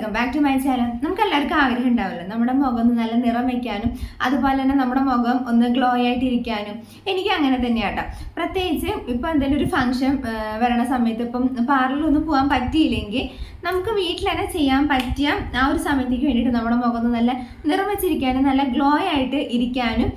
Welcome back to my channel. നമുക്ക് എല്ലാവർക്കും ആഗ്രഹം ഉണ്ടാവില്ല നമ്മുടെ മുഖം ഒന്ന് നല്ല നിറം വയ്ക്കാനും അതുപോലെ തന്നെ നമ്മുടെ മുഖം ഒന്ന് ഗ്ലോ ആയിട്ടിരിക്കാനും. എനിക്ക് അങ്ങനെ തന്നെയാട്ടോ. പ്രത്യേകിച്ച് ഇപ്പം എന്തെങ്കിലും ഒരു ഫംഗ്ഷൻ വരണ സമയത്ത് ഇപ്പം പാർലറിലൊന്നും പോകാൻ പറ്റിയില്ലെങ്കിൽ നമുക്ക് വീട്ടിൽ തന്നെ ചെയ്യാൻ പറ്റിയ ആ ഒരു സമയത്തേക്ക് വേണ്ടിയിട്ട് നമ്മുടെ മുഖം ഒന്ന് നല്ല നിറം വെച്ചിരിക്കാനും നല്ല ഗ്ലോ ആയിട്ട് ഇരിക്കാനും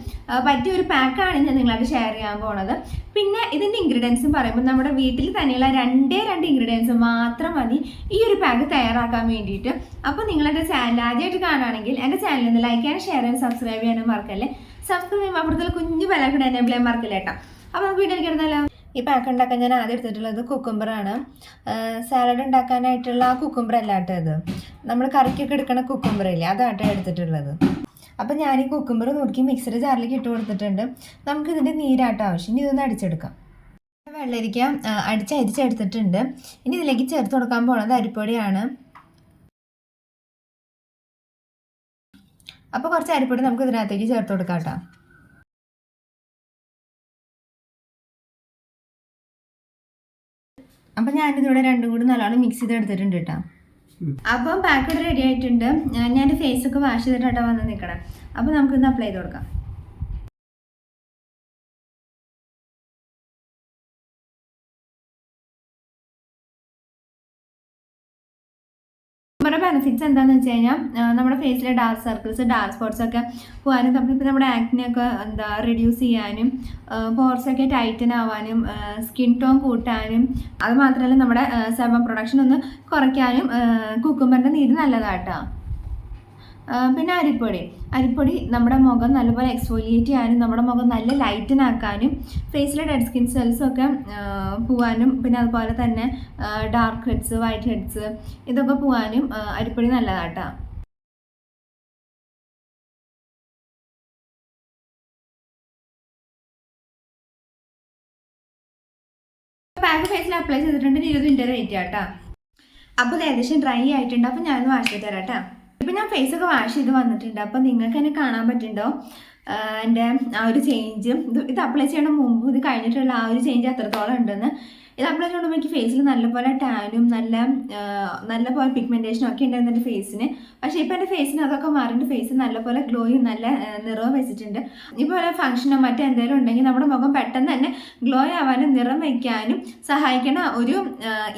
പറ്റിയ ഒരു പാക്കാണ് ഞാൻ നിങ്ങളായിട്ട് ഷെയർ ചെയ്യാൻ പോണത്. പിന്നെ ഇതിൻ്റെ ഇൻഗ്രീഡിയൻസും പറയുമ്പോൾ നമ്മുടെ വീട്ടിൽ തന്നെയുള്ള രണ്ട് ഇൻഗ്രീഡിയൻസ് മാത്രം മതി ഈ ഒരു പാക്ക് തയ്യാറാക്കാൻ വേണ്ടിയിട്ട്. അപ്പോൾ നിങ്ങളുടെ ചാനൽ ആദ്യമായിട്ട് കാണുകയാണെങ്കിൽ എൻ്റെ ചാനൽ ഒന്ന് ലൈക്ക് ചെയ്യാനും ഷെയർ ചെയ്യാനും സബ്സ്ക്രൈബ് ചെയ്യാനും മറക്കല്ലേ. സബ്സ്ക്രൈബ് ചെയ്യുമ്പോൾ അപ്പുറത്തുള്ള കുഞ്ഞു ബെല്ലൈക്കൺ എനേബിൾ ചെയ്യാൻ മറക്കില്ല കേട്ടോ. അപ്പോൾ നമുക്ക് വീട്ടിലേക്ക് കിടന്നാലോ. ഈ പാക്ക് ഉണ്ടാക്കാൻ ഞാൻ ആദ്യം എടുത്തിട്ടുള്ളത് കുക്കുംബറാണ്. സാലഡ് ഉണ്ടാക്കാനായിട്ടുള്ള കുക്കുംബർ അല്ല കേട്ടോ, ഇത് നമ്മൾ കറിക്കൊക്കെ എടുക്കണ കുക്കുംബറില്ലേ, അതാട്ടോ എടുത്തിട്ടുള്ളത്. അപ്പം ഞാൻ ഈ കുക്കുംബർ നോക്കി മിക്സിയുടെ ജാറിലേക്ക് ഇട്ട് കൊടുത്തിട്ടുണ്ട്. നമുക്ക് ഇതിൻ്റെ നീരാട്ടം ആവശ്യം. ഇനി ഇതൊന്ന് അടിച്ചെടുക്കാം. വെള്ളരിക്ക അരിച്ചെടുത്തിട്ടുണ്ട്. ഇനി ഇതിലേക്ക് ചേർത്ത് കൊടുക്കാൻ പോകുന്നത് അരിപ്പൊടിയാണ്. അപ്പോൾ കുറച്ച് അരിപ്പൊടി നമുക്ക് ഇതിനകത്തേക്ക് ചേർത്ത് കൊടുക്കാം കേട്ടോ. അപ്പം ഞാനിതിവിടെ രണ്ടും കൂടി നല്ലോണം മിക്സ് ചെയ്ത് എടുത്തിട്ടുണ്ട് കേട്ടോ. അപ്പം പാക്കഡ് റെഡി ആയിട്ടുണ്ട്. ഞാൻ ഫേസൊക്കെ വാഷ് ചെയ്തിട്ടാണ് വന്ന് നിൽക്കണം. അപ്പോൾ നമുക്കിന്ന് അപ്ലൈ ചെയ്ത് കൊടുക്കാം. നമ്മുടെ ബെനിഫിറ്റ്സ് എന്താണെന്ന് വെച്ച് കഴിഞ്ഞാൽ നമ്മുടെ ഫേസിലെ ഡാർക്ക് സർക്കിൾസ് ഡാർക്ക് സ്പോട്ട്സ് ഒക്കെ പോകാനും നമ്മളിപ്പോൾ നമ്മുടെ ആക്നെയൊക്കെ റെഡ്യൂസ് ചെയ്യാനും പോർസൊക്കെ ടൈറ്റൻ ആവാനും സ്കിൻ ടോൺ കൂട്ടാനും അത് മാത്രമല്ല നമ്മുടെ സെബം പ്രൊഡക്ഷൻ ഒന്ന് കുറയ്ക്കാനും കുക്കുംബറിൻ്റെ നീര് നല്ലതാട്ടോ. പിന്നെ അരിപ്പൊടി നമ്മുടെ മുഖം നല്ലപോലെ എക്സ്ഫോലിയേറ്റ് ചെയ്യാനും നമ്മുടെ മുഖം നല്ല ലൈറ്റനാക്കാനും ഫേസിലെ ഡെഡ് സ്കിൻ സെൽസൊക്കെ പോവാനും പിന്നെ അതുപോലെ തന്നെ ഡാർക്ക് ഹെഡ്സ് വൈറ്റ് ഹെഡ്സ് ഇതൊക്കെ പോവാനും അരിപ്പൊടി നല്ലതാട്ടോ. പാക്ക് ഫേസിൽ അപ്ലൈ ചെയ്തിട്ടുണ്ട്. 20 മിനിറ്റ് വെയിറ്റ് ചെയ്യാം കേട്ടോ. അപ്പോൾ ഇത് ഏകദേശം ഡ്രൈ ആയിട്ടുണ്ട്. അപ്പോൾ ഞാനൊന്ന് വാഷ് ചെയ്ത് തരാം കേട്ടോ. ഇപ്പം ഞാൻ ഫേസൊക്കെ വാഷ് ചെയ്ത് വന്നിട്ടുണ്ട്. അപ്പം നിങ്ങൾക്ക് എന്നെ കാണാൻ പറ്റുന്നുണ്ടോ എൻ്റെ ആ ഒരു ചേഞ്ച്? ഇത് അപ്ലൈ ചെയ്യണ മുമ്പ് ഇത് കഴിഞ്ഞിട്ടുള്ള ആ ഒരു ചേഞ്ച് എത്രത്തോളം ഉണ്ടെന്ന്. ഇത് അപ്ലൈ ചെയ്യുമ്പോൾ എനിക്ക് ഫേസിൽ നല്ലപോലെ ടാനും നല്ലപോലെ പിഗ്മെൻറ്റേഷനും ഒക്കെ ഉണ്ടായിരുന്നു എൻ്റെ ഫേസിന്. പക്ഷേ ഇപ്പോൾ എൻ്റെ ഫേസിന് അതൊക്കെ മാറിയിട്ട് ഫേസ് നല്ലപോലെ ഗ്ലോയും നല്ല നിറവും വെച്ചിട്ടുണ്ട്. ഇപ്പോൾ ഫംഗ്ഷനോ മറ്റെന്തെങ്കിലും ഉണ്ടെങ്കിൽ നമ്മുടെ മുഖം പെട്ടെന്ന് തന്നെ ഗ്ലോ ആവാനും നിറം വയ്ക്കാനും സഹായിക്കുന്ന ഒരു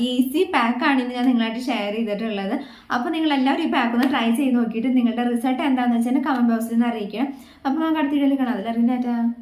ഈസി പാക്കാണ് ഇന്ന് ഞാൻ നിങ്ങളായിട്ട് ഷെയർ ചെയ്തിട്ടുള്ളത്. അപ്പോൾ നിങ്ങളെല്ലാവരും ഈ പാക്ക് ഒന്ന് ട്രൈ ചെയ്ത് നോക്കിയിട്ട് നിങ്ങളുടെ റിസൾട്ട് എന്താണെന്ന് വെച്ചാൽ കമൻറ്റ് ബോക്സിൽ നിന്ന് അറിയിക്കുക. അപ്പോൾ നമുക്ക് അടുത്ത വീഡിയോയിൽ കാണാം. അതിൽ അറിയാം.